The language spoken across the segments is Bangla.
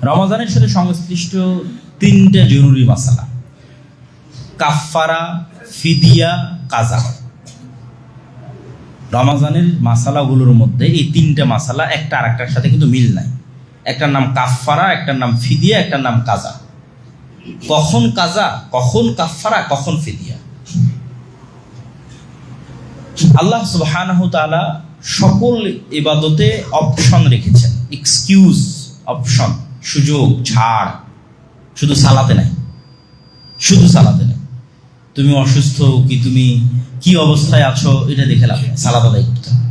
রমজানের সাথে সংশ্লিষ্ট তিনটা জরুরি মাসালা: কাফফারা, ফিদিয়া, কাজা। রমজানের মাসালাগুলোর মধ্যে এই তিনটা মাসালা একটা আরেকটার সাথে কিন্তু মিল নাই। একটার নাম কাফফারা, একটার নাম ফিদিয়া, একটার নাম কাজা। কখন কাজা, কখন কাফফারা, কখন ফিদিয়া? আল্লাহ সুবহানাহু তাআলা সকল ইবাদতে অপশন রেখেছেন, এক্সকিউজ, অপশন, সুযোগ, ছাড়। শুধু সালাতে নাই, শুধু সালাতে নাই। তুমি অসুস্থ কি, তুমি কি অবস্থায় আছো, এটা দেখে লাভ নেই, সালাত আদায় করতে হবে।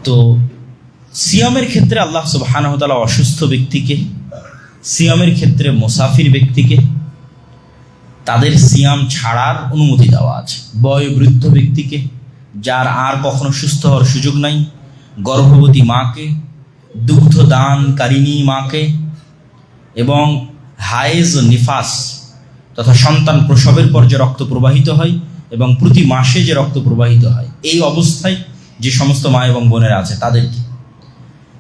তো সিয়ামের ক্ষেত্রে আল্লাহ সুবহানাহু তাআলা অসুস্থ ব্যক্তিকে, সিয়ামের ক্ষেত্রে মুসাফির ব্যক্তিকে তাদের সিয়াম ছাড়ার অনুমতি দেওয়া আছে। বয়োবৃদ্ধ ব্যক্তিকে, যার আর কখনো সুস্থ হওয়ার সুযোগ নাই, গর্ভবতী মাকে, দুগ্ধদানকারিণী মাকে, এবং হায়েজ ও নিফাস তথা সন্তান প্রসবের পর যে রক্ত প্রবাহিত হয় এবং প্রতি মাসে যে রক্ত প্রবাহিত হয়, এই অবস্থায় যে সমস্ত মা এবং বোনেরা আছে তাদেরকে,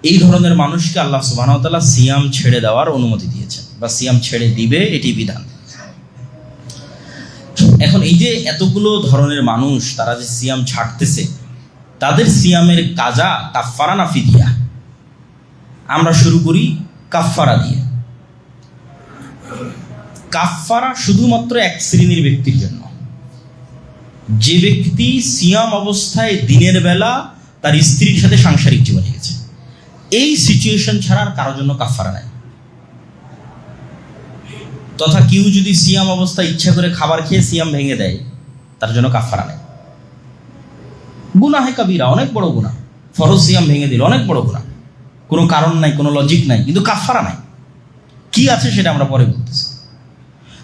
এই ধরনের মানুষকে আল্লাহ সুবহানাহু ওয়া তাআলা সিয়াম ছেড়ে দেওয়ার অনুমতি দিয়েছেন, বা সিয়াম ছেড়ে দিবে, এটি বিধান। এখন এই যে এতগুলো ধরনের মানুষ তারা যে সিয়াম ছাড়তেছে, তাদের সিয়ামের কাজা কাফফারা না ফিদিয়া? আমরা শুরু করি কাফফারা দিয়ে। কাফফারা শুধুমাত্র এক শ্রেণীর ব্যক্তির জন্য, যে ব্যক্তি সিয়াম অবস্থায় দিনের বেলা তার স্ত্রীর সাথে সাংসারিক জীবনে গেছে। এই সিচুয়েশন ছাড়া কারোর জন্য কাফফারা নাই। তথা কেউ যদি সিয়াম অবস্থায় ইচ্ছা করে খাবার খেয়ে সিয়াম ভেঙে দেয়, তার জন্য কাফফারা নেই। গুনাহে কাবীরা, অনেক বড় গুনাহ। ফরজ সিয়াম ভেঙে দিল, অনেক বড় গুনাহ, কোনো কারণ নাই, কোনো লজিক নাই, কিন্তু কাফফারা নাই। কি আছে সেটা আমরা পরে বলতেছি।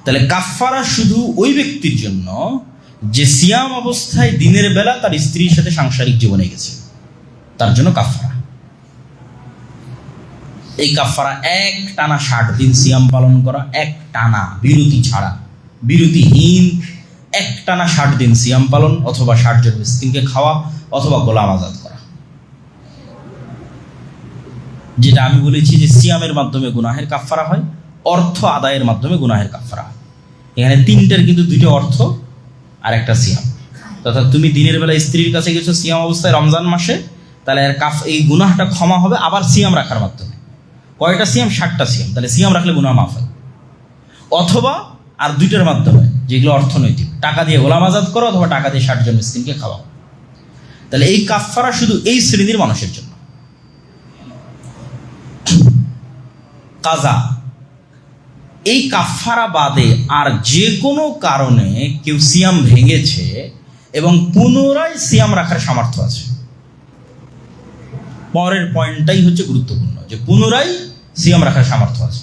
তাহলে কাফফারা শুধু ওই ব্যক্তির জন্য যে সিয়াম অবস্থায় দিনের বেলা তার স্ত্রীর সাথে সাংসারিক জীবনে গেছে, তার জন্য কাফফারা। এই কাফফারা এক টানা 60 দিন সিয়াম পালন করা, এক টানা, বিরতি ছাড়া, বিরতিহীন এক টানা 60 দিন সিয়াম পালন, অথবা 60 জন মিসকিনকে খাওয়া, অথবা গোলাম আজাদ করা। যেটা আমি বলেছি যে সিয়ামের মাধ্যমে গুনাহের কাফফারা হয়, অর্থ আদায়ের মাধ্যমে গুনাহের কাফফারা হয়। এখানে তিনটার কিন্তু দুইটা অর্থ আর একটা সিয়াম। তথা তুমি দিনের বেলা স্ত্রীর কাছে গেছো সিয়াম অবস্থায় রমজান মাসে, তাহলে এই গুনাহটা ক্ষমা হবে আবার সিয়াম রাখার মাধ্যমে। কয়টা সিয়াম? 60টা সিয়াম। তাহলে সিয়াম রাখলে গুনাহ মাফ হয়। অথবা আর দুইটার মাধ্যমে, যেগুলো অর্থনৈতিক, টাকা দিয়ে গোলাম আজাদ করো, অথবা টাকা দিয়ে 60 জন মিসকিনকে খাওয়াও। তাহলে এই কাফফারা শুধু এই শ্রেণীর মানুষের জন্য। কাজা, এই কাফফারা বাদে আর যে কোনো কারণে কেউ সিয়াম ভেঙেছে এবং পুনরায় সিয়াম রাখার সামর্থ্য আছে। পরের পয়েন্টটাই হচ্ছে গুরুত্বপূর্ণ, যে পুনরায় সিয়াম রাখার সামর্থ্য আছে।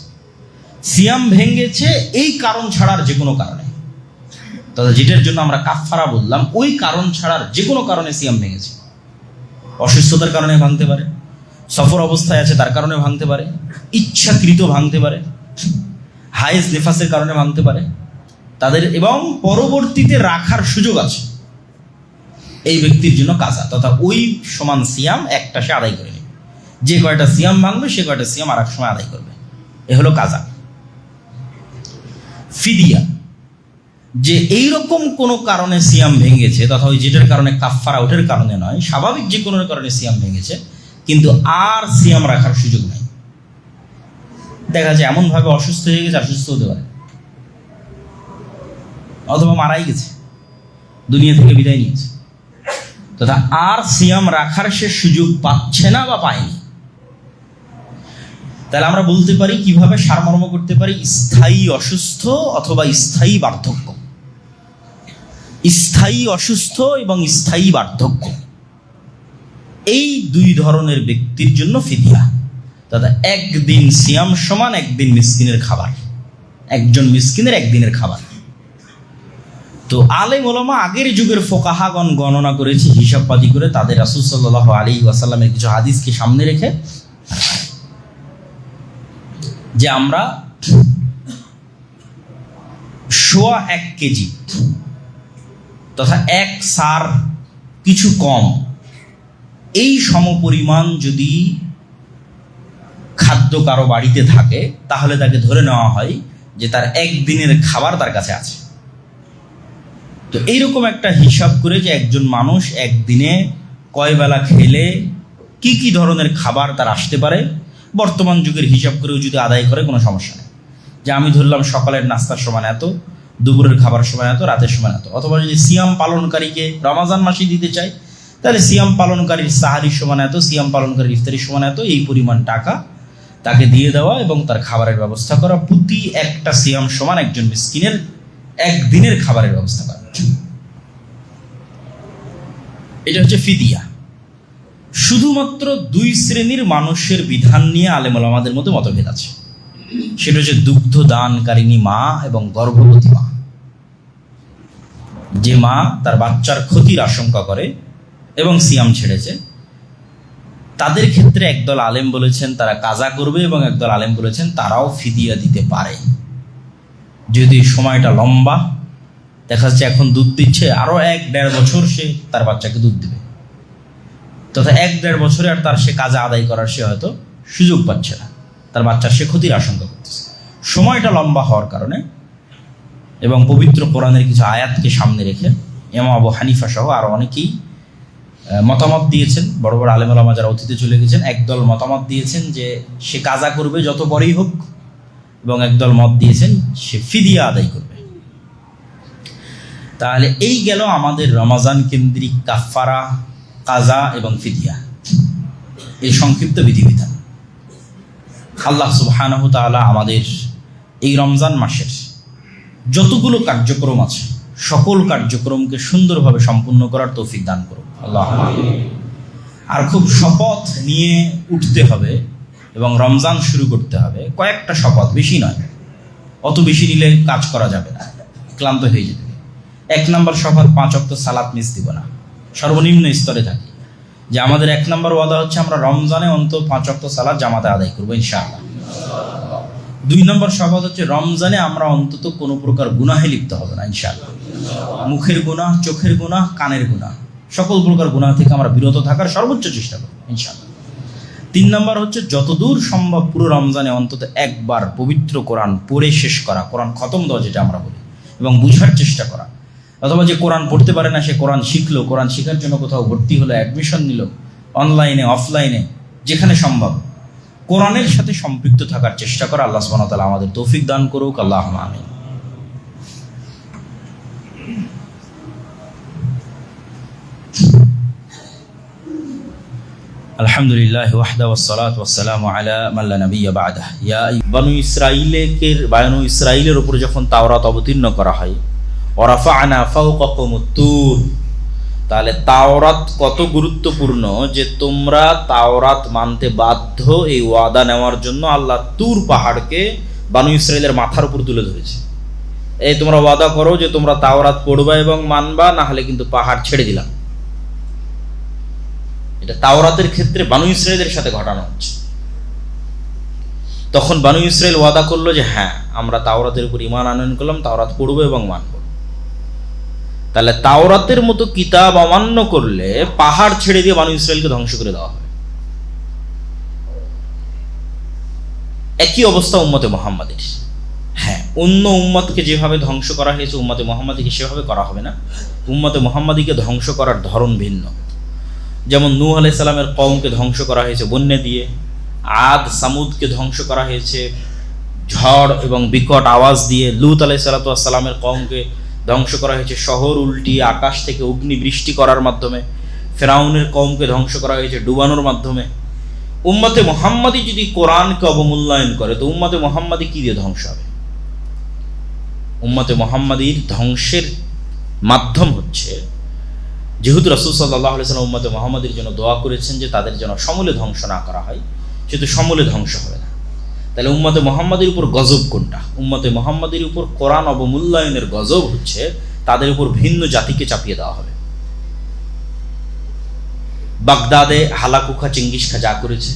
সিয়াম ভেঙেছে এই কারণ ছাড়ার যে কোনো কারণে, তবে যেটার জন্য আমরা কাফফারা বললাম, ওই কারণ ছাড়ার যে কোনো কারণে সিয়াম ভেঙেছে। অসুস্থতার কারণে ভাঙতে পারে, সফর অবস্থায় আছে তার কারণে ভাঙতে পারে, ইচ্ছাকৃত ভাঙতে পারে, হায়েজ নিফাসের কারণে ভাঙতে পারে তাদের, এবং পরবর্তীতে রাখার সুযোগ আছে, এই ব্যক্তির জন্য কাজা, তথা ওই সমান সিয়াম একটা সে আদায় করে নেবে। যে কয়টা সিয়াম ভাঙবে সে কয়টা সিয়াম আর এক সময় আদায় করবে। এ হলো কাজা। ফিদিয়া, যে এইরকম কোনো কারণে সিয়াম ভেঙেছে, তথা ওই যেটার কারণে কাফফারা, ওটার কারণে নয়, স্বাভাবিক যে কোনো কারণে সিয়াম ভেঙেছে, কিন্তু আর সিয়াম রাখার সুযোগ নাই। দেখা যায় এমনভাবে অসুস্থ হয়ে গেছে, অসুস্থ হতে পারে, অথবা মারাই গেছে, দুনিয়া থেকে বিদায় নিয়েছে, তথা আর সিয়াম রাখার সে সুযোগ পাচ্ছে না বা পায়নি। তাহলে আমরা বলতে পারি, কিভাবে সারমর্ম করতে পারি, স্থায়ী অসুস্থ অথবা স্থায়ী বার্ধক্য। স্থায়ী অসুস্থ এবং স্থায়ী বার্ধক্য, এই দুই ধরনের ব্যক্তির জন্য ফিদিয়া। তথা একদিন সিয়াম সমান একদিন মিসকিনের খাবার, একজন মিসকিনের একদিনের খাবার। তো আলেম ওলামা, আগের যুগের ফোকাহাগণ গণনা করেছে, হিসাবপাতি করে, তাদের রাসূল সাল্লাল্লাহু আলাইহি ওয়াসাল্লামের কিছু হাদিসকে সামনে রেখে, যে আমরা 1.25 কেজি তথা 1 সার কিছু কম, এই সমপরিমাণ যদি খাদ্য খাদ্য কারো বাড়িতে থাকে, তাহলে তাকে ধরে নেওয়া হয় যে তার একদিনের খাবার তার কাছে আছে। তো এইরকম একটা হিসাব করে যে একজন মানুষ একদিনে কয় বেলা খেলে কি কি ধরনের খাবার তার আসতে পারে, বর্তমান যুগের হিসাব করেও যদি আদায় করে কোনো সমস্যা নেই। যে আমি ধরলাম সকালের নাস্তার সময় এত, দুপুরের খাবার সময় এত, রাতের সময় এত। অথবা যদি সিয়াম পালনকারীকে রমাজান মাসে দিতে চাই, তাহলে সিয়াম পালনকারীর সাহারির সমান এত, সিয়াম পালনকারীর ইফতারির সমান এত, এই পরিমাণ টাকা তাকে দিয়ে দেওয়া এবং তার খাবারের ব্যবস্থা করা। প্রতি একটা সিয়াম সমান একজন মিসকিনের একদিনের খাবারের ব্যবস্থা করা। এটা হচ্ছে ফিদিয়া। শুধুমাত্র দুই শ্রেণীর মানুষের বিধান নিয়ে আলেম ওলামাদের মধ্যে মতভেদ আছে। সেটা হচ্ছে দুগ্ধ দানকারিণী মা এবং গর্ভবতী মা। যে মা তার বাচ্চার ক্ষতির আশঙ্কা করে এবং সিয়াম ছেড়েছে, তাদের ক্ষেত্রে একদল আলেম বলেছেন তারা কাজা করবে এবং একদল আলেম বলেছেন তারাও ফিদিয়া দিতে পারে। যদি সময়টা লম্বা, দেখা যাচ্ছে এখন দুধ দিচ্ছে, আরও 1-1.5 বছর সে তার বাচ্চাকে দুধ দেবে, তথা 1-1.5 বছরে আর তার সে কাজা আদায় করার সে হয়তো সুযোগ পাচ্ছে না, তার বাচ্চার সে ক্ষতির আশঙ্কা করতেছে। সময়টা লম্বা হওয়ার কারণে এবং পবিত্র কোরআনের কিছু আয়াতকে সামনে রেখে ইমাম আবু হানিফা সহ আরও অনেকেই মতামত দিয়েছেন। বড় বড় আলেম ওলামা যারা অতীতে চলে গেছেন, একদল মতামত দিয়েছেন যে সে কাজা করবে যত বড়ই হোক, এবং একদল মত দিয়েছেন সে ফিদিয়া আদায় করবে। তাহলে এই গেল আমাদের রমাজান কেন্দ্রিক কাফারা, কাজা এবং ফিদিয়া, এই সংক্ষিপ্ত বিধিবিধান। আল্লাহ সুবহানাহু তাআলা আমাদের এই রমজান মাসের যতগুলো কার্যক্রম আছে সকল কার্যক্রমকে সুন্দরভাবে সম্পূর্ণ করার তৌফিক দান করুন আল্লাহ। আর খুব শপথ নিয়ে উঠতে হবে এবং রমজান শুরু করতে হবে। কয়েকটা শপথ, বেশি নয়, অত বেশি নিলে কাজ করা যাবে না, ক্লান্ত হয়ে যাবে। 1 নম্বর শপথ, 5 ওয়াক্ত সালাত মিস দিব না। সর্বনিম্ন স্তরে থাকি যে আমাদের 1 নম্বর ওয়াদা হচ্ছে আমরা রমজানে অন্তত 5 ওয়াক্ত সালাত জামাতে আদায় করবো ইনশাআল্লাহ। 2 নম্বর শপথ হচ্ছে রমজানে আমরা অন্তত কোনো প্রকার গুনাহে লিপ্ত হবে না ইনশাআল্লাহ। মুখের গুনাহ, চোখের গুনাহ, কানের গুনাহ, সকল প্রকার গুনাহ থেকে আমরা বিরত থাকার সর্বোচ্চ চেষ্টা করব ইনশাআল্লাহ। 3 নম্বর হচ্ছে যতদূর সম্ভব পুরো রমজানে অন্তত একবার পবিত্র কোরআন পড়ে শেষ করা, কোরআন খতম দেওয়া যেটা আমরা বলি, এবং বুঝার চেষ্টা করা। অথবা যে কোরআন পড়তে পারে না সে কোরআন শিখলো, কোরআন শেখার জন্য কোথাও ভর্তি হলো, অ্যাডমিশন নিল, অনলাইনে অফলাইনে যেখানে সম্ভব কোরআনের সাথে সম্পৃক্ত থাকার চেষ্টা করা। আল্লাহ সুবহানাহু ওয়া তাআলা আমাদের তৌফিক দান করুক, আল্লাহুম্মা আমিন। আলহামদুলিল্লাহ ওয়াহদা ওয়াসসালাতু ওয়াসসালামু আলা মান লা নাবিয়্যা বা'দাহ। বনু ইসরাঈলের উপর যখন তাওরাত অবতীর্ণ করা হয়, ওয়ারাফা'না ফাওকাকুমুত তুর, তাহলে তাওরাত কত গুরুত্বপূর্ণ যে তোমরা তাওরাত মানতে বাধ্য, এই ওয়াদা নেওয়ার জন্য আল্লাহ তুর পাহাড়কে বনু ইসরাঈলের মাথার উপর তুলে ধরেছে। এই তোমরা ওয়াদা করো যে তোমরা তাওরাত পড়বা এবং মানবা, না হলে কিন্তু পাহাড় ছেড়ে দিলাম। এটা তাওরাতের ক্ষেত্রে বনু ইসরাঈলের সাথে ঘটানো হচ্ছে। তখন বনু ইসরাঈল ওয়াদা করলো যে হ্যাঁ আমরা তাওরাতের উপর ঈমান আনয়ন করলাম, তাওরাত পড়বো এবং মানব। তাহলে তাওরাতের মতো কিতাব অমান্য করলে পাহাড় ছেড়ে দিয়ে বনু ইসরাঈলকে ধ্বংস করে দেওয়া হবে। একই অবস্থা উম্মতে মুহাম্মাদের। হ্যাঁ, অন্য উম্মতকে যেভাবে ধ্বংস করা হয়েছে উম্মতে মুহাম্মাদীকে সেভাবে করা হবে না। উম্মতে মুহাম্মাদীকে ধ্বংস করার ধরন ভিন্ন। যেমন নূহ আলাইহিস সালামের কওমকে ধ্বংস করা হয়েছে বন্যা দিয়ে, আদ সামুদকে ধ্বংস করা হয়েছে ঝড় এবং বিকট আওয়াজ দিয়ে, লূত আলাইহিস সালামের কওমকে ধ্বংস করা হয়েছে শহর উল্টিয়ে আকাশ থেকে অগ্নি বৃষ্টি করার মাধ্যমে, ফেরাউনের কওমকে ধ্বংস করা হয়েছে ডুবানোর মাধ্যমে। উম্মতে মুহাম্মাদী যদি কোরআনকে অবমূল্যায়ন করে তো উম্মতে মুহাম্মাদী কি দিয়ে ধ্বংস হবে? উম্মতে মুহাম্মাদীর ধ্বংসের মাধ্যম হচ্ছে, যেহেতু রাসূল সাল্লাল্লাহু আলাইহি ওয়াসাল্লাম উম্মতে মুহাম্মাদীর জন্য দোয়া করেছেন যে তাদের যেন সমূলে ধ্বংস না করা হয়, সেহেতু সমূলে ধ্বংস হবে না। তাহলে উম্মতে মুহাম্মাদীর উপর গজব কোনটা? উম্মতে মুহাম্মাদীর উপর কোরআন অবমূল্যায়নের গজব হচ্ছে তাদের উপর ভিন্ন জাতিকে চাপিয়ে দেওয়া হবে। বাগদাদে হালাকু খা, চেঙ্গিস খা যা করেছে,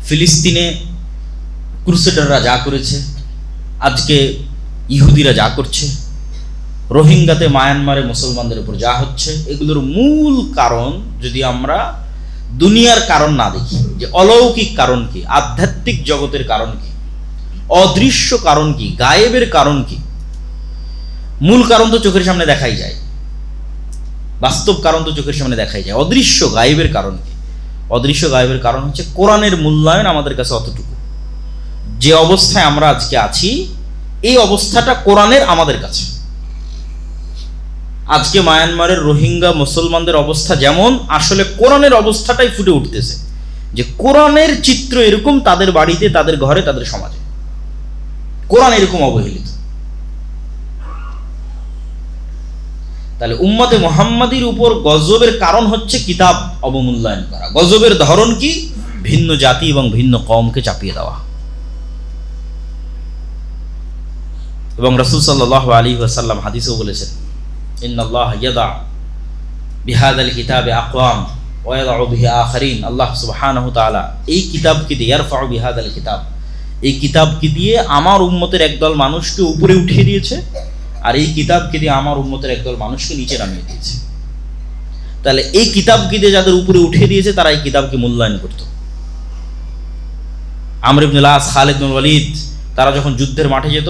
ফিলিস্তিনে ক্রুসেডাররা যা করেছে, আজকে ইহুদিরা যা করছে, রোহিঙ্গাতে মায়ানমারে মুসলমানদের উপর যা হচ্ছে, এগুলোর মূল কারণ যদি আমরা দুনিয়ার কারণ না দেখি, যে অলৌকিক কারণ কি, আধ্যাত্মিক জগতের কারণ কি, অদৃশ্য কারণ কি, গায়েবের কারণ কি। মূল কারণ তো চোখের সামনে দেখাই যায়, বাস্তব কারণ তো চোখের সামনে দেখাই যায়। অদৃশ্য গায়েবের কারণ কি? অদৃশ্য গায়েবের কারণ হচ্ছে কোরআনের মূল্যায়ন আমাদের কাছে অতটুকু। যে অবস্থায় আমরা আজকে আছি, এই অবস্থাটা কোরআনের আমাদের কাছে। আজকে মায়ানমারের রোহিঙ্গা মুসলমানদের অবস্থা যেমন, আসলে কোরআনের অবস্থাটাই ফুটে উঠতেছে, যে কোরআনের চিত্র এরকম তাদের বাড়িতে, তাদের ঘরে, তাদের সমাজে। কোরআন এরকম অবহেলিত। তাহলে উম্মতে মুহাম্মাদির উপর গজবের কারণ হচ্ছে কিতাব অবমূল্যায়ন করা। গজবের ধরন কি? ভিন্ন জাতি এবং ভিন্ন কওমকে চাপিয়ে দেওয়া। এবং রাসূল সাল্লাল্লাহু আলাইহি ওয়াসাল্লাম হাদিসেও বলেছেন, ইন্নাল্লাহ ইয়াদা বিহাদাল কিতাবে আকওয়াম ওয়া ইয়াদউ বিহি আখারিন। আল্লাহ সুবহানাহু ওয়া তাআলা এই কিতাবকে দিয়ে, ইয়ারফাউ বিহাদাল কিতাব, এই কিতাবকে দিয়ে আমার উম্মতের একদল মানুষকে উপরে উঠিয়ে দিয়েছে, আর এই কিতাবকে দিয়ে আমার উম্মতের একদল মানুষকে নিচে নামিয়ে দিয়েছে। তাহলে এই কিতাবকে দিয়ে যাদের উপরে উঠিয়ে দিয়েছে, তারা এই কিতাবকে মূল্যায়ন করত। আমর ইবনুল আস, খালিদ ইবনুল ওয়ালিদ, তারা যখন যুদ্ধের মাঠে যেত,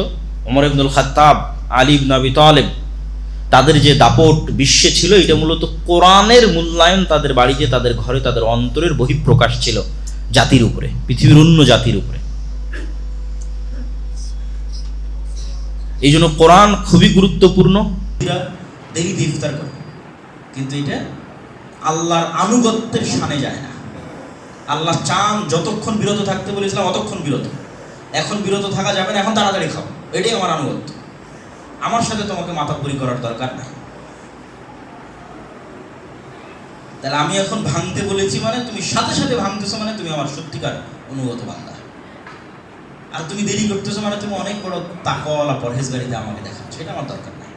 ওমর ইবনুল খাত্তাব, আলী ইবনে আবি তালেব, তাদের যে দাপট বিশ্বে ছিল, এটা মূলত কোরআনের মূল্যায়ন তাদের বাড়িতে, তাদের ঘরে, তাদের অন্তরের বহিঃপ্রকাশ ছিল জাতির উপরে, পৃথিবীর অন্য জাতির উপরে। এই জন্য কোরআন খুবই গুরুত্বপূর্ণ। দেরিতে ইফতার করে, কিন্তু এটা আল্লাহর আনুগত্যের শানে যায় না। আল্লাহ চান যতক্ষণ বিরত থাকতে বলেছিলাম অতক্ষণ বিরত। এখন বিরত থাকা যাবে না, এখন তাড়াতাড়ি খাও, এটাই আমার আনুগত্য। আমার সাথে তোমাকে মাতাব্বরি করার দরকার নাই। তাহলে আমি এখন ভাঙতে বলেছি মানে, তুমি সাথে সাথে ভাঙতেছো মানে তুমি আমার সত্যিকার অনুগত বান্দা। আর তুমি দেরি করতেছো মানে তুমি অনেক বড় তাকওয়ালা পরহেজগারিতে আমাকে দেখাচ্ছ, এটা আমার দরকার নাই।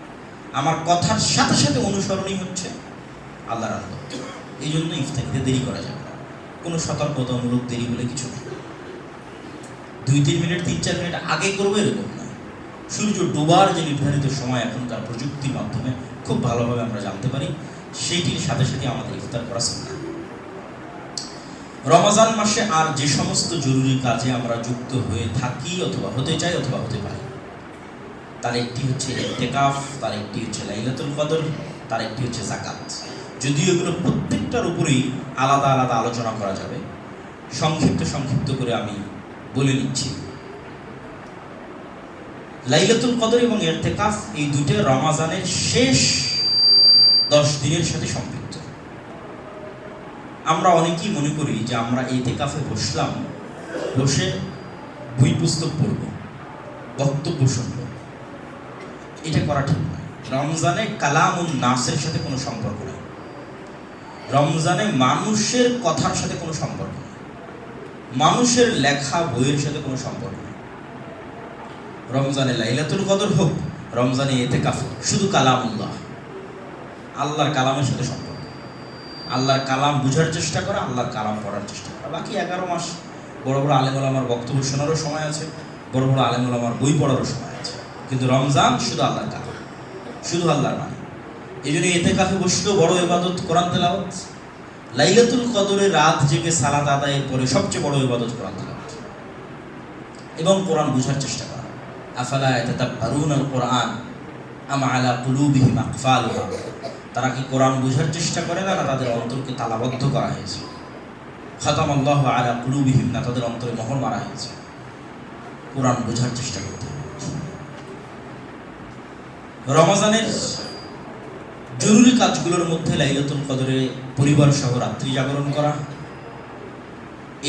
আমার কথার সাথে সাথে অনুসরণই হচ্ছে আল্লাহর আনুগত্য। এই জন্য ইফতারিতে দেরি করা যাবে না, কোনো সতর্কতামূলক দেরি বলে কিছু নেই। 2-3 মিনিট, 3-4 মিনিট আগে করবো এরকম না। সূর্য ডোবার যে নির্ধারিত সময় এখনকার প্রযুক্তির মাধ্যমে খুব ভালোভাবে আমরা জানতে পারি, সেইটির সাথে সাথে আমাদের ইফতার করা সুন্নাহ। রমজান মাসে আর যে সমস্ত জরুরি কাজে আমরা যুক্ত হয়ে থাকি অথবা হতে চাই অথবা হতে পারি, তার একটি হচ্ছে ইতিকাফ, তার একটি হচ্ছে লাইলাতুল কদর, তার একটি হচ্ছে যাকাত। যদিও এগুলো প্রত্যেকটার উপরেই আলাদা আলাদা আলোচনা করা যাবে, সংক্ষিপ্ত করে আমি বলে নিচ্ছি। লাইলাতুল কদর এবং ইতিকাফ এই দুটো রমজানের শেষ 10 দিনের সাথে সম্পৃক্ত। আমরা অনেকেই মনে করি যে আমরা ইতিকাফে বসলাম, বসে বই পুস্তক পড়ব, বক্তব্য শুনব, এটা করা ঠিক নয়। রমজানে কালামুন নাসের সাথে কোনো সম্পর্ক নেই, রমজানে মানুষের কথার সাথে কোনো সম্পর্ক নেই, মানুষের লেখা বইয়ের সাথে কোনো সম্পর্ক নেই। রমজানে লাইলাতুল কদর হোক, রমজানে ইতিকাফ হোক, শুধু কালামুল্লাহ, আল্লাহর কালামের সাথে সম্পর্ক। আল্লাহর কালাম বুঝার চেষ্টা করা, আল্লাহর কালাম পড়ার চেষ্টা করা। বাকি 11 মাস বড় বড় আলেম ওলামার বক্তব্য শোনারও সময় আছে, বড় বড় আলেম ওলামার বই পড়ারও সময় আছে, কিন্তু রমজান শুধু আল্লাহর কালাম, শুধু আল্লাহর বাণী। এই জন্য ইতিকাফে বসলেও বড় ইবাদত কোরআন তেলাওয়াত। লাইলাতুল কদরের রাত জেগে সালাত আদায়ের পরে সবচেয়ে বড় ইবাদত কোরআন তেলাওয়াত এবং কোরআন বুঝার চেষ্টা করা। আফালা ইয়াতাদাব্বারুনাল কুরআন আম আলা কুলুবিহিম আকফালুহা। তারা কি কোরআন বুঝার চেষ্টা করে না, তাদের অন্তরকে তালাবদ্ধ করা হয়েছে? খাতামাল্লাহু আলা কুলুবিহিম, না তাদের অন্তরে মোহর মারা হয়েছে? কোরআন বুঝার চেষ্টা করতে হবে। রমজানের জরুরি কাজগুলোর মধ্যে লাইলাতুল কদরে পরিবার সহ রাত্রি জাগরণ করা,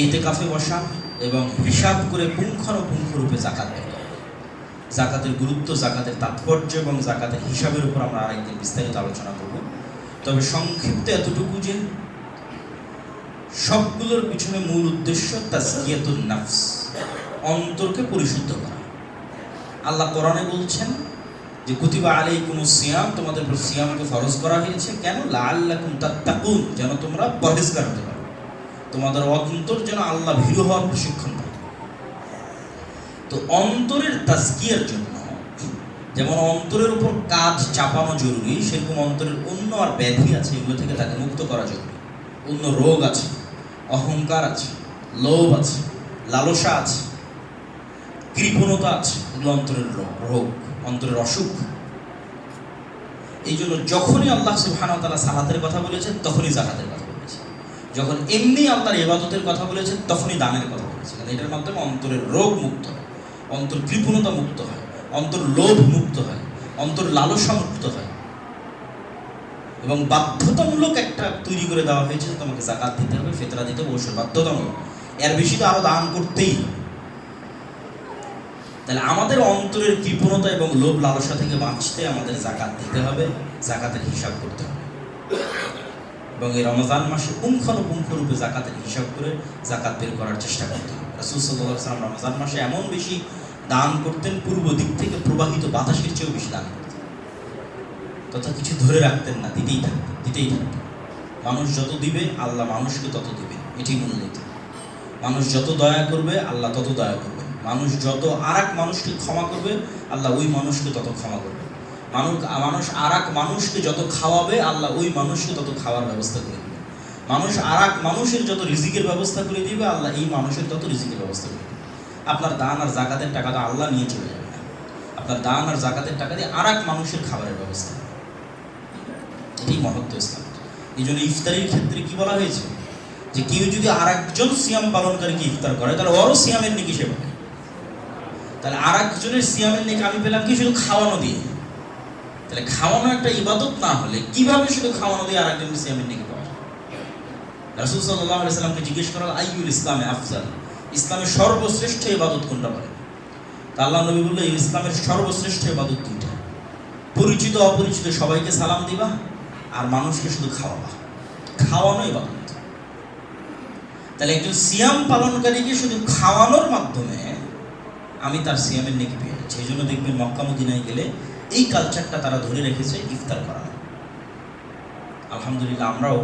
ইতিকাফে বসা এবং হিসাব করে পুঙ্খানুপুঙ্খরূপে যাকাত বের করা। যাকাতের গুরুত্ব, যাকাতের তাৎপর্য এবং যাকাতের হিসাবের উপর আমরা আরেকদিন বিস্তারিত আলোচনা করব। তবে সংক্ষিপ্ত এতটুকু যে সবগুলোর পিছনে মূল উদ্দেশ্য তাজকিয়াতুন নাফস, অন্তরকে পরিশুদ্ধ করা। আল্লাহ কোরআনে বলছেন যে কুতিবা আলাইকুমুস সিয়াম, তোমাদের উপর সিয়ামকে ফরজ করা হয়েছে। কেন? লাআল্লাকুম তাত্তাকুন, যেন তোমরা পরহেজগার হতে পারো, তোমাদের অন্তর যেন আল্লাহ ভীরু হওয়ার প্রশিক্ষণ পায়। তো অন্তরের তাজকিয়ার জন্য যেমন অন্তরের উপর কাজ চাপানো জরুরি, সেরকম অন্তরের অন্য আর ব্যাধি আছে, এগুলো থেকে তাকে মুক্ত করা জরুরি। অন্য রোগ আছে, অহংকার আছে, লোভ আছে, লালসা আছে, কৃপণতা আছে। এগুলো অন্তরের রোগ, অন্তরের অসুখ। এই জন্য যখনই আল্লাহ সুবহানাহু ওয়া তাআলা সালাতের কথা বলেছেন তখনই যাকাতের কথা বলেছেন, যখন এমনি আল্লাহর ইবাদতের কথা বলেছেন তখনই দানের কথা বলেছেন। এটার মাধ্যমে অন্তরের রোগ মুক্ত হয়, অন্তর কৃপণতা মুক্ত হয়, অন্তর লোভ মুক্ত হয়, অন্তর লালসা মুক্ত হয়। এবং বাধ্যতামূলক একটা তৈরি করে দেওয়া হয়েছে, তোমাকে যাকাত দিতে হবে, ফিতরা দিতে হবে, অবশ্যই বাধ্যতামূলক। এর বেশি তো আরো দান করতেই। তাহলে আমাদের অন্তরের কৃপণতা এবং লোভ লালসা থেকে বাঁচতে আমাদের যাকাত দিতে হবে, যাকাতের হিসাব করতে হবে। এবং এই রমজান মাসে পুঙ্খানুপুঙ্খরূপে যাকাতের হিসাব করে যাকাত বের করার চেষ্টা করতে হবে। রাসূল সাল্লাল্লাহু আলাইহি ওয়াসাল্লাম রমজান মাসে এমন বেশি দান করতেন, পূর্ব দিক থেকে প্রবাহিত বাতাসের চেয়েও বেশি দান করতেন। তথা কিছু ধরে রাখতেন না, দিতেই থাকতেন। মানুষ যত দিবে আল্লাহ মানুষকে তত দিবেন, এটি মূলনীতি। মানুষ যত দয়া করবে আল্লাহ তত দয়া করবেন। মানুষ যত আর এক মানুষকে ক্ষমা করবে আল্লাহ ওই মানুষকে তত ক্ষমা করবে। মানুষ আর এক মানুষকে যত খাওয়াবে আল্লাহ ওই মানুষকে তত খাওয়ার ব্যবস্থা করে দেবে। মানুষ আর এক মানুষের যত রিজিকের ব্যবস্থা করে দিবে আল্লাহ এই মানুষের তত রিজিকের ব্যবস্থা করে দেবে। আপনার দান আর যাকাতের টাকা তো আল্লাহ নিয়ে চলে যাবে না, আপনার দান আর যাকাতের টাকা দিয়ে আর এক মানুষের খাবারের ব্যবস্থা। এটাই মহত্ব ইসলাম। এই জন্য ইফতারির ক্ষেত্রে কি বলা হয়েছে, যে কেউ যদি আর একজন সিয়াম পালনকারীকে ইফতার করে তাহলে ওরও সিয়ামের নেকি সে পাবে। তাহলে আর একজনের সিয়ামের নেকি আমি পেলাম কি শুধু খাওয়ানো দিয়ে? তাহলে খাওয়ানো একটা ইবাদত না হলে কিভাবে শুধু খাওয়ানো দিয়ে আর একজনের সিয়ামের নেকি পাওয়া যায়? রাসূল সাল্লাল্লাহু আলাইহি ওয়াসাল্লামকে জিজ্ঞেস করা আইয়ুল ইসলামে আফজাল, ইসলামের সর্বশ্রেষ্ঠ ইবাদত কোনটা বলে? তা আল্লাহ নবী বললেন ইসলামের সর্বশ্রেষ্ঠ ইবাদত দুইটা, পরিচিত অপরিচিত সবাইকে সালাম দিবা আর মানুষকে শুধু খাওয়াবা। খাওয়ানো ইবাদত। তাহলে একজন সিয়াম পালনকারীকে শুধু খাওয়ানোর মাধ্যমে আমি তার সিয়ামের নেকি পেয়ে যাচ্ছি। এই জন্য দেখবেন মক্কা মদিনায় গেলে এই কালচারটা তারা ধরে রেখেছে, ইফতার করানো। আলহামদুলিল্লাহ আমরাও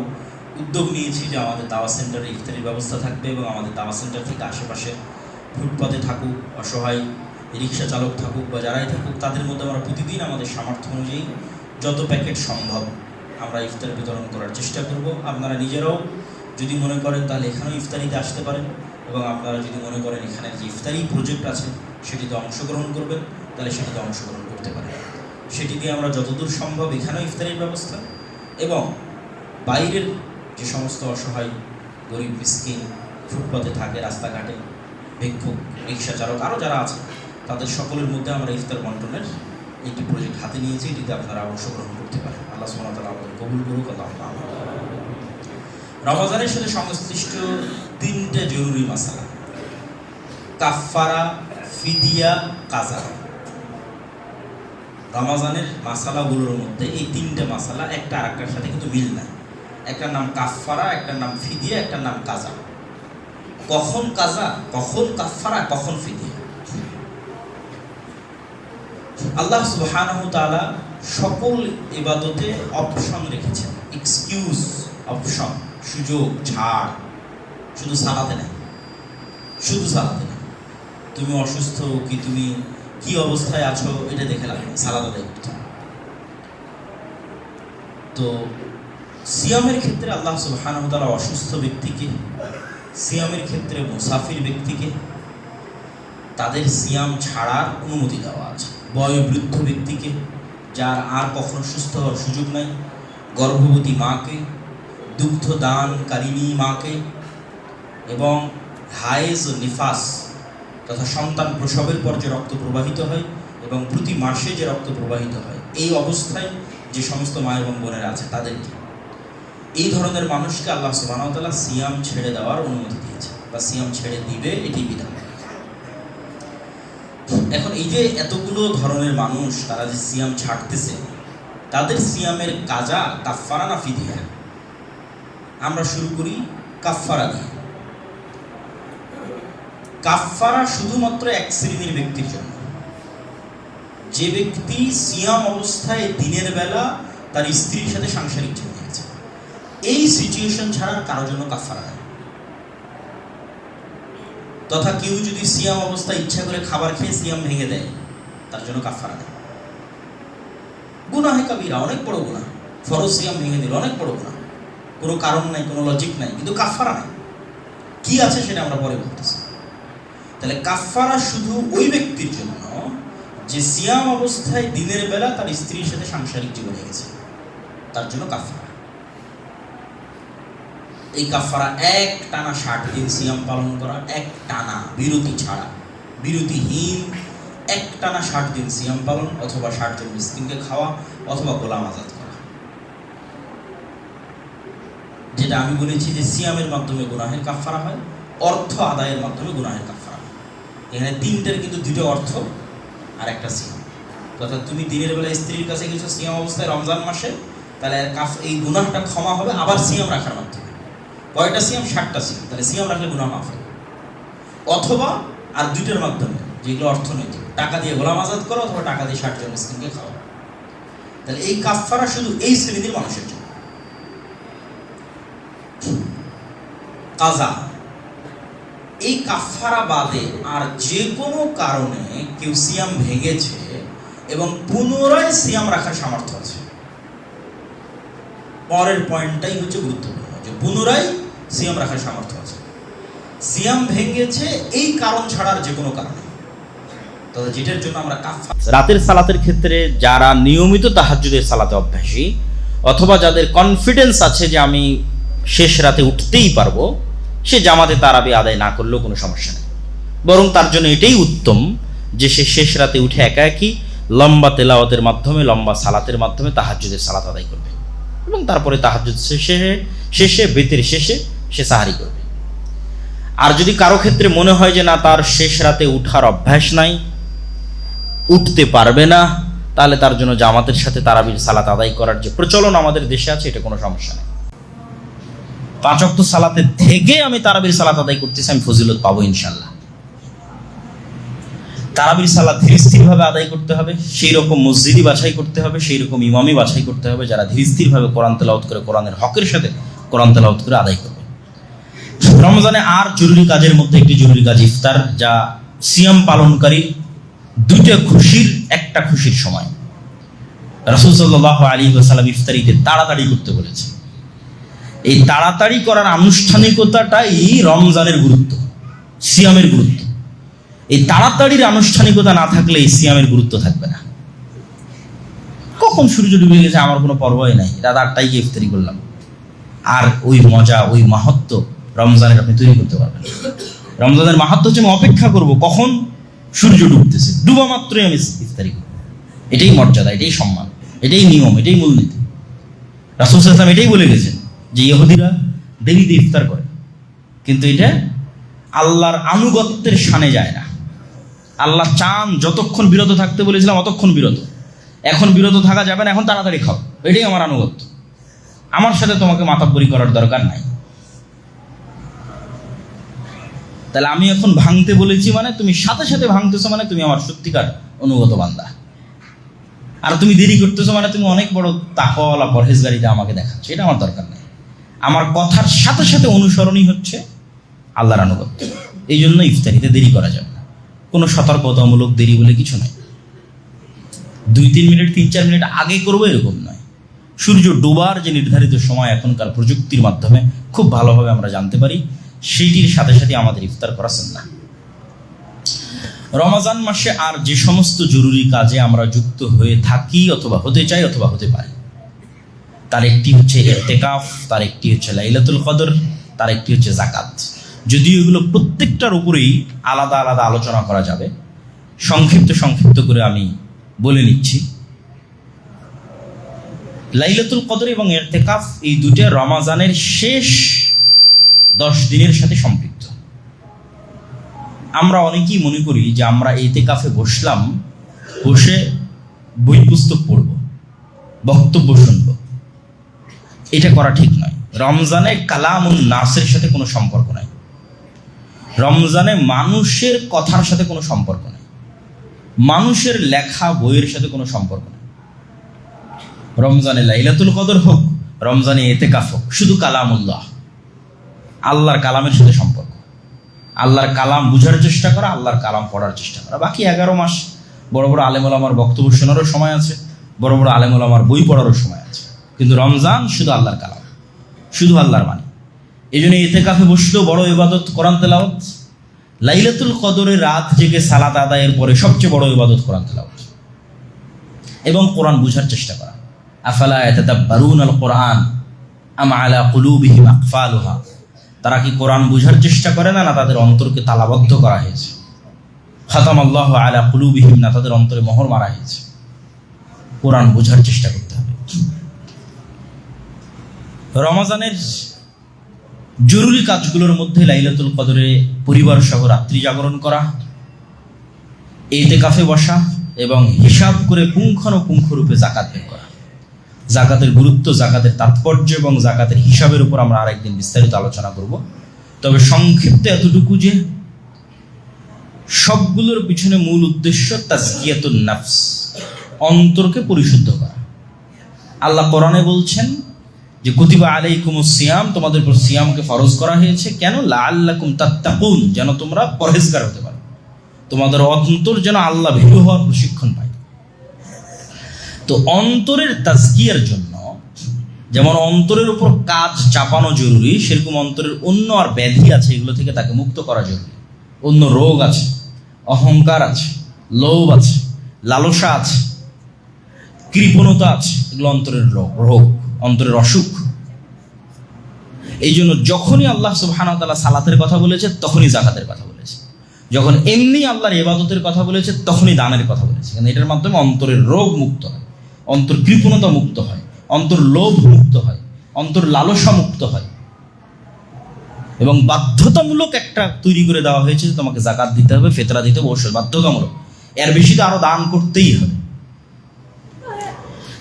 উদ্যোগ নিয়েছি যে আমাদের দাওয়া সেন্টারে ইফতারির ব্যবস্থা থাকবে এবং আমাদের দাওয়া সেন্টার থেকে আশেপাশে ফুটপাতে থাকুক, অসহায় রিক্সা চালক থাকুক বা যারাই থাকুক, তাদের মধ্যে আমরা প্রতিদিন আমাদের সামর্থ্য অনুযায়ী যত প্যাকেট সম্ভব আমরা ইফতার বিতরণ করার চেষ্টা করব। আপনারা নিজেরাও যদি মনে করেন তাহলে এখানেও ইফতারিতে আসতে পারেন, এবং আপনারা যদি মনে করেন এখানে যে ইফতারি প্রজেক্ট আছে সেটিতে অংশগ্রহণ করবেন তাহলে সেটিতে অংশগ্রহণ করতে পারেন। সেটি দিয়ে আমরা যতদূর সম্ভব এখানেও ইফতারির ব্যবস্থা এবং বাইরের যে সমস্ত অসহায় গরিব মিসকিন ফুটপাতে থাকে, রাস্তাঘাটে ভিক্ষুক, রিক্সা চালক আরও যারা আছে তাদের সকলের মধ্যে আমরা ইফতার বন্টনের একটি প্রজেক্ট হাতে নিয়েছি, এটিতে আপনারা অংশগ্রহণ করতে পারেন। আল্লাহ সুবহানাহু ওয়া তাআলা আমাদের কবুল করুক। আল্লাহুম্মা আমিন। রমজানের সাথে সংশ্লিষ্ট তিনটে জরুরি মাসালা, কাফফারা, ফিদিয়া, কাজা। রমজানের মাসালাগুলোর মধ্যে এই তিনটে মাসালা একটা আরেকটার সাথে কিন্তু মিল নাই। একটার নাম কাফফারা, একটার নাম ফিদিয়া, একটার নাম কাজা। কখন কাজা, কখন কাফফারা, কখন ফিদিয়া? আল্লাহ সুবহানাহু ওয়া তাআলা সকল ইবাদতে অপশন রেখেছেন, এক্সকিউজ, অপশন, সুযোগ, ছাড়। শুধু সালাতে নেই, শুধু সালাতে নেই। তুমি অসুস্থ কি তুমি কি অবস্থায় আছো এটা দেখে লাগে না, সালাত আদায় করতে হবে। তো সিয়ামের ক্ষেত্রে আল্লাহ সুবহানাহু ওয়া তাআলা অসুস্থ ব্যক্তিকে, সিয়ামের ক্ষেত্রে মুসাফির ব্যক্তিকে তাদের সিয়াম ছাড়ার অনুমতি দেওয়া আছে। বয়োবৃদ্ধ ব্যক্তিকে, যার আর কখনো সুস্থ হওয়ার সুযোগ নাই, গর্ভবতী মাকে, দুগ্ধ দানকারিণী মাকে এবং হায়েজ ও নিফাস তথা সন্তান প্রসবের পর যে রক্ত প্রবাহিত হয় এবং প্রতি মাসে যে রক্ত প্রবাহিত হয়, এই অবস্থায় যে সমস্ত মা এবং বোনেরা আছে তাদেরকে, এই ধরনের মানুষকে আল্লাহ সুবহানাহু ওয়া তাআলা সিয়াম ছেড়ে দেওয়ার অনুমতি দিয়েছে বা সিয়াম ছেড়ে দিবে, এটি বিধান। এখন এই যে এতগুলো ধরনের মানুষ তারা যে সিয়াম ছাড়তেছে, তাদের সিয়ামের কাজা কাফফারা না ফিদিয়া? আমরা শুরু করি কাফফারা দিয়ে। কাফফারা শুধুমাত্র এক শ্রেণীর ব্যক্তির জন্য, যে ব্যক্তি সিয়াম অবস্থায় দিনের বেলা তার স্ত্রীর সাথে সাংসারিক জীবন আছে, এই সিচুয়েশন ছাড়া কারোর জন্য কাফফারা নেই। তথা কেউ যদি সিয়াম অবস্থায় ইচ্ছা করে খাবার খেয়ে সিয়াম ভেঙে দেয়, তার জন্য কাফফারা নেই। গুনাহে কাবীরা, অনেক বড় গুনাহ, ফরজ সিয়াম ভেঙে দিল, অনেক বড় গুনাহ, কোনো কারণ নাই, কোনো লজিক নাই, কিন্তু কাফফারা নাই। কি আছে সেটা আমরা পরে বলতেছি। তাহলে কাফফারা শুধু ওই ব্যক্তির জন্য যে সিয়াম অবস্থায় দিনের বেলা তার স্ত্রীর সাথে সাংসারিক জীবনে গেছে, তার জন্য কাফফারা। এই কাফফারা এক টানা 60 দিন সিয়াম পালন করা, এক টানা বিরতি ছাড়া, বিরতিহীন এক টানা 60 দিন সিয়াম পালন, অথবা 60 জন মিসকিনকে খাওয়া, অথবা গোলাম আজাদ করা। যেটা আমি বলেছি যে সিয়ামের মাধ্যমে গুনাহের কাফফারা হয়, অর্থ আদায়ের মাধ্যমে গুনাহের কাফফারা হয়। এখানে তিনটার কিন্তু দুটো অর্থ আর একটা সিয়াম। অর্থাৎ তুমি দিনের বেলা স্ত্রীর কাছে গেছো সিয়াম অবস্থায় রমজান মাসে, তাহলে এই গুনাহটা ক্ষমা হবে আবার সিয়াম রাখার মাধ্যমে। কয়টা সিয়াম? 60টা সিয়াম। তাহলে সিয়াম রাখলে গুনাহ মাফ হবে। অথবা আর দুইটার মাধ্যমে, যেগুলো অর্থনৈতিক, টাকা দিয়ে গোলাম আজাদ করো, অথবা টাকা দিয়ে 60 জন মিসকিনকে খাওয়া। তাহলে এই কাফফারা শুধু এই শ্রেণীর মানুষের জন্য। কাজা, এই কাফফারা বাদে আর যে কোনো কারণে কেউ সিয়াম ভেঙেছে এবং পুনরায় সিয়াম রাখার সামর্থ্য আছে, পরের পয়েন্টটাই হচ্ছে গুরুত্বপূর্ণ, যে পুনরায় সিয়াম রাখার সামর্থ্য আছে। সিয়াম ভেঙেছে এই কারণ ছাড়ার যে কোনো কারণে, তবে যেটার জন্য আমরা কাফফারা। রাতের সালাতের ক্ষেত্রে যারা নিয়মিত তাহাজ্জুদের সালাতে অভ্যাসী, অথবা যাদের কনফিডেন্স আছে যে আমি শেষ রাতে উঠতেই পারবো, সে জামাতে তারাবি আদায় না করলেও কোনো সমস্যা নেই। বরং তার জন্য এটাই উত্তম যে সে শেষ রাতে উঠে একা একই লম্বা তেলাওয়াতের মাধ্যমে, লম্বা সালাতের মাধ্যমে তাহাজ্জুদের সালাত আদায় করবে, এবং তারপরে তাহাজ্জুদ শেষে বেতের শেষে সে সাহারি করবে। আর যদি কারো ক্ষেত্রে মনে হয় যে না, তার শেষ রাতে উঠার অভ্যাস নাই, উঠতে পারবে না, তাহলে তার জন্য জামাতের সাথে তারাবির সালাত আদায় করার যে প্রচলন আমাদের দেশে আছে, এটা কোনো সমস্যা নেই। 5 ওয়াক্ত সালাতে থেকে আমি তারাবির সালাত আদায় করতেছি, আমি ফজিলত পাবো ইনশাল্লাহ। তারাবির সালাত ধীর স্থিরভাবে আদায় করতে হবে, সেই রকম মসজিদই বাছাই করতে হবে, সেই রকম ইমামই বাছাই করতে হবে যারা ধীর স্থিরভাবে কোরআন তেলাওয়াত করে, কোরআনের হকের সাথে কোরআন তেলাওয়াত করে আদায় করবে। রমজানে আর জরুরি কাজের মধ্যে একটি জরুরি কাজ ইফতার, যা সিয়াম পালনকারী দুইটা খুশির একটা খুশির সময়। রাসূল সাল্লাল্লাহু আলাইহি ওয়াসাল্লাম ইফতারিতে তাড়াতাড়ি করতে বলেছে। এই তাড়াতাড়ি করার আনুষ্ঠানিকতাটাই রমজানের গুরুত্ব, সিয়ামের গুরুত্ব। এই তাড়াতাড়ির আনুষ্ঠানিকতা না থাকলে এই সিয়ামের গুরুত্ব থাকবে না। কখন সূর্য ডুবে গেছে আমার কোনো পরোয়াই নাই, রাত 8টায় গিয়ে ইফতারি করলাম, আর ওই মজা, ওই মাহাত্ম্য রমজানের আপনি তৈরি করতে পারবেন। রমজানের মাহাত্ম্য হচ্ছে আমি অপেক্ষা করব কখন সূর্য ডুবতেছে, ডুবা মাত্রই আমি ইফতারি করব। এটাই মর্যাদা, এটাই সম্মান, এটাই নিয়ম, এটাই মূলনীতি। রাসূল সাল্লাল্লাহু আলাইহি ওয়াসাল্লাম এটাই বলে গেছেন যে ইহুদিরা দেরিতে ইফতার করে, কিন্তু এটা আল্লাহর আনুগত্যের শানে যায় না। আল্লাহ চান যতক্ষণ বিরত থাকতে বলেছিলাম অতক্ষণ বিরত, এখন বিরত থাকা যাবে না, এখন তাড়াতাড়ি খাও, এটাই আমার আনুগত্য। আমার সাথে তোমাকে মাতাব্বরি করার দরকার নাই। তাহলে আমি এখন ভাঙতে বলেছি মানে তুমি সাথে সাথে ভাঙতেছো, মানে তুমি আমার সত্যিকার অনুগত বান্দা। আর তুমি দেরি করতেছো মানে তুমি অনেক বড় তাকওয়ালা পরহেজগারিতা আমাকে দেখাচ্ছ, এটা আমার দরকার নেই। আমার কথার সাথে সাথে অনুসরণই হচ্ছে আল্লাহর আনুগত্য। এই জন্য ইফতারিতে দেরি করা যাবে না, কোনো সতর্কতামূলক দেরি বলে কিছু নয়। 2-3 মিনিট 3-4 মিনিট আগে করবো এরকম নয়। সূর্য ডোবার যে নির্ধারিত সময় এখনকার প্রযুক্তির মাধ্যমে খুব ভালোভাবে আমরা জানতে পারি, সেইটির সাথে সাথে আমাদের ইফতার করা সুন্নাহ। রমজান মাসে আর যে সমস্ত জরুরি কাজে আমরা যুক্ত হয়ে থাকি, অথবা হতে চাই, অথবা হতে পারি, তার একটি হচ্ছে ইতিকাফ, তার একটি হচ্ছে লাইলাতুল কদর, তার একটি হচ্ছে যাকাত। যদিও এগুলো প্রত্যেকটার উপরেই আলাদা আলাদা আলোচনা করা যাবে, সংক্ষিপ্ত করে আমি বলে নিচ্ছি। লাইলাতুল কদর এবং ইতিকাফ এই দুটো রমজানের শেষ 10 দিনের সাথে সম্পৃক্ত। আমরা অনেকেই মনে করি যে আমরা ইতিকাফে বসলাম, বসে বই পুস্তক পড়ব, বক্তব্য শুনব, এটা করা ঠিক নয়। রমজানে কালামুন নাসের সাথে কোনো সম্পর্ক নাই, রমজানে মানুষের কথার সাথে কোনো সম্পর্ক নেই, মানুষের লেখা বইয়ের সাথে কোনো সম্পর্ক নেই। রমজানে লাইলাতুল কদর হোক, রমজানে ইতিকাফ হোক, শুধু কালামুল্লাহ, আল্লাহর কালামের সাথে সম্পর্ক। আল্লাহর কালাম বুঝার চেষ্টা করা, আল্লাহর কালাম পড়ার চেষ্টা করা। বাকি 11 মাস বড় বড় আলেম ওলামার বক্তব্য শোনারও সময় আছে, বড় বড় আলেম ওলামার বই পড়ারও সময় আছে, কিন্তু রমজান শুধু আল্লাহর কালাম, শুধু আল্লাহর বাণী। এই জন্য ইতিকাফে বসলেও বড় ইবাদত কোরআন তেলাওয়াত। লাইলাতুল কদরের রাত জেগে সালাত আদায়ের পরে সবচেয়ে বড় ইবাদত কোরআন তেলাওয়াত এবং কোরআন বুঝার চেষ্টা করা। আফালা ইয়াতাদাব্বারুনাল কোরআন আম আলা কুলুবিহিম আকফালুহা, তারা কি কোরআন বুঝার চেষ্টা করে না, না তাদের অন্তরকে তালাবদ্ধ করা হয়েছে? খাতামাল্লাহু আলা কুলুবিহিম, না তাদের অন্তরে মোহর মারা হয়েছে? কোরআন বুঝার চেষ্টা করতে হবে। রমজানের জরুরি কাজগুলোর মধ্যে লাইলাতুল কদরে পরিবার সহ রাত্রি জাগরণ করা, ইতিকাফে বসা এবং হিসাব করে পুঙ্খানুপুঙ্খরূপে যাকাত বের করা। যাকাতের গুরুত্ব, যাকাতের তাৎপর্য এবং যাকাতের হিসাবের উপর আমরা আরেকদিন বিস্তারিত আলোচনা করব। তবে সংক্ষিপ্ত এতটুকু যে সবগুলোর পিছনে মূল উদ্দেশ্য তাজকিয়াতুন নাফস, অন্তরকে পরিশুদ্ধ করা। আল্লাহ কোরআনে বলছেন যে কুতিবা আলাইকুমুস সিয়াম, তোমাদের উপর সিয়ামকে ফরজ করা হয়েছে। কেন? লাআল্লাকুম তাত্তাকুন, যেন তোমরা পরহেজগার হতে পারো, তোমাদের অন্তর যেন আল্লাহ ভীরু হওয়ার প্রশিক্ষণ পায়। তো অন্তরের তাজকিয়ার জন্য যেমন অন্তরের উপর কাজ চাপানো জরুরি, সেরকম অন্তরের অন্য আর ব্যাধি আছে, এগুলো থেকে তাকে মুক্ত করা জরুরি। অন্য রোগ আছে, অহংকার আছে, লোভ আছে, লালসা আছে, কৃপণতা আছে, এগুলো অন্তরের রোগ, অন্তরের অসুখ। এই জন্য যখনই আল্লাহ সুবহানাহু ওয়া তাআলা সালাতের কথা বলেছে তখনই যাকাতের কথা বলেছে, যখন এমনি আল্লাহর ইবাদতের কথা বলেছে তখনই দানের কথা বলেছে। কারণ এটার মাধ্যমে অন্তরের রোগ মুক্ত হয়, অন্তর কৃপণতা মুক্ত হয়, অন্তর লোভ মুক্ত হয়, অন্তর লালসা মুক্ত হয়। এবং বাধ্যতামূলক একটা তৈরি করে দেওয়া হয়েছে যে তোমাকে যাকাত দিতে হবে, ফিতরা দিতে হবে, অবশ্যই বাধ্যতামূলক। এর বেশি তো আরো দান করতেই হবে।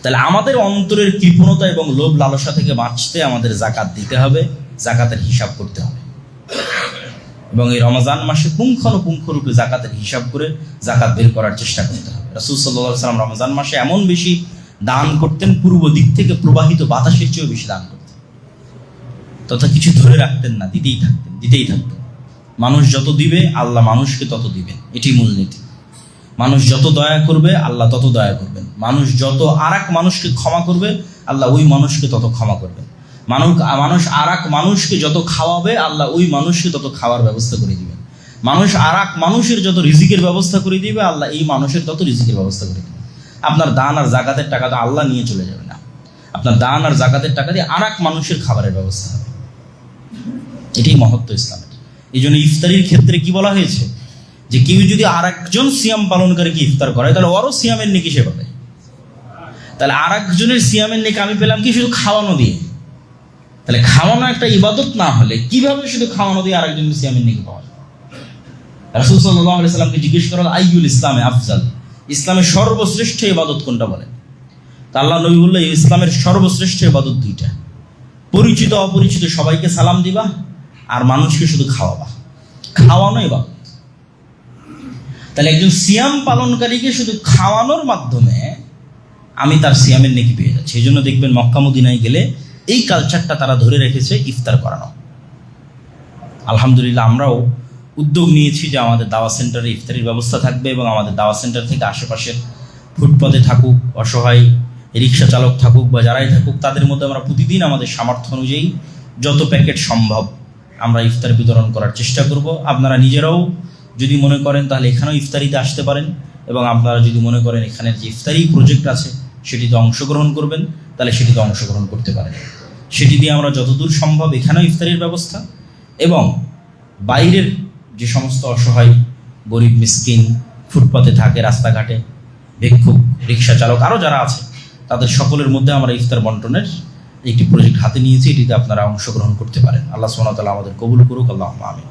তাহলে আমাদের অন্তরের কৃপণতা এবং লোভ লালসা থেকে বাঁচতে আমাদের যাকাত দিতে হবে, যাকাতের হিসাব করতে হবে। এবং এই রমজান মাসে পুঙ্খানুপুঙ্খরূপে যাকাতের হিসাব করে যাকাত বের করার চেষ্টা করতে হবে। রাসূল সাল্লাল্লাহু আলাইহি ওয়াসাল্লাম রমজান মাসে এমন বেশি দান করতেন, পূর্ব দিক থেকে প্রবাহিত বাতাসের চেয়েও বেশি দান করতেন। তথা কিছু ধরে রাখতেন না, দিতেই থাকতেন। মানুষ যত দিবে আল্লাহ মানুষকে তত দিবেন, এটি মূলনীতি। মানুষ যত দয়া করবে আল্লাহ তত দয়া করবেন। মানুষ যত আরেক মানুষকে ক্ষমা করবে আল্লাহ ওই মানুষকে তত ক্ষমা করবেন। মানুষ আরেক মানুষকে যত খাওয়াবে আল্লাহ ওই মানুষকে তত খাওয়ার ব্যবস্থা করে দিবেন। মানুষ আরেক মানুষের যত রিজিকের ব্যবস্থা করে দিবে আল্লাহ এই মানুষের তত রিজিকের ব্যবস্থা করে দিবেন। আপনার দান আর যাকাতের টাকা তো আল্লাহ নিয়ে চলে যাবে না, আপনার দান আর যাকাতের টাকা দিয়ে আরেক মানুষের খাবারের ব্যবস্থা হবে। এটাই মহত্ব ইসলামের। এই জন্য ইফতারির ক্ষেত্রে কি বলা হয়েছে, যে কেউ যদি আরেকজন সিয়াম পালনকারীকে ইফতার করে তাহলে ওরও সিয়ামের নেকি সে পাবে। তাহলে আরেকজনের সিয়ামের নেকি আমি পেলাম কি শুধু খাওয়ানো দিয়ে? তাহলে খাওয়ানো একটা ইবাদত না হলে কিভাবে শুধু খাওয়ানো দিয়ে আরেকজনের সিয়ামের নেকি পাওয়া যায়? রাসূল সাল্লাল্লাহু আলাইহি সাল্লামকে জিজ্ঞেস করা হলো আইয়ুল ইসলামে আফজাল, ইসলামের সর্বশ্রেষ্ঠ ইবাদত কোনটা বলেন? তা আল্লাহ নবী বললেন ইসলামের সর্বশ্রেষ্ঠ ইবাদত দুইটা, পরিচিত অপরিচিত সবাইকে সালাম দিবা আর মানুষকে শুধু খাওয়াবা। খাওয়ানো ইবাদত। তাহলে একজন সিয়াম পালনকারীকে শুধু খাওয়ানোর মাধ্যমে আমি তার সিয়ামের নেকি পেয়ে যাচ্ছি। এই জন্য দেখবেন মক্কা মদিনায় গেলে এই কালচারটা তারা ধরে রেখেছে, ইফতার করানো। আলহামদুলিল্লাহ আমরাও উদ্যোগ নিয়েছি যে আমাদের দাওয়া সেন্টারে ইফতারির ব্যবস্থা থাকবে এবং আমাদের দাওয়া সেন্টার থেকে আশেপাশের ফুটপাতে থাকুক, অসহায় রিক্সা চালক থাকুক বা যারাই থাকুক, তাদের মধ্যে আমরা প্রতিদিন আমাদের সামর্থ্য অনুযায়ী যত প্যাকেট সম্ভব আমরা ইফতার বিতরণ করার চেষ্টা করব। আপনারা নিজেরাও যদি মনে করেন তাহলে এখানেও ইফতারিতে আসতে পারেন, এবং আপনারা যদি মনে করেন এখানের যে ইফতারি প্রজেক্ট আছে সেটিতে অংশগ্রহণ করবেন তাহলে সেটিতে অংশগ্রহণ করতে পারেন। সেটি দিয়ে আমরা যতদূর সম্ভব এখানেও ইফতারির ব্যবস্থা এবং বাইরের যে সমস্ত অসহায় গরিব মিসকিন ফুটপাতে থাকে, রাস্তাঘাটে ভিক্ষুক, রিক্সা চালক আরও যারা আছে তাদের সকলের মধ্যে আমরা ইফতার বন্টনের একটি প্রজেক্ট হাতে নিয়েছি। এটিতে আপনারা অংশগ্রহণ করতে পারেন। আল্লাহ সুবহানাহু ওয়া তাআলা আমাদের কবুল করুক। আল্লাহুম্মা আমিন।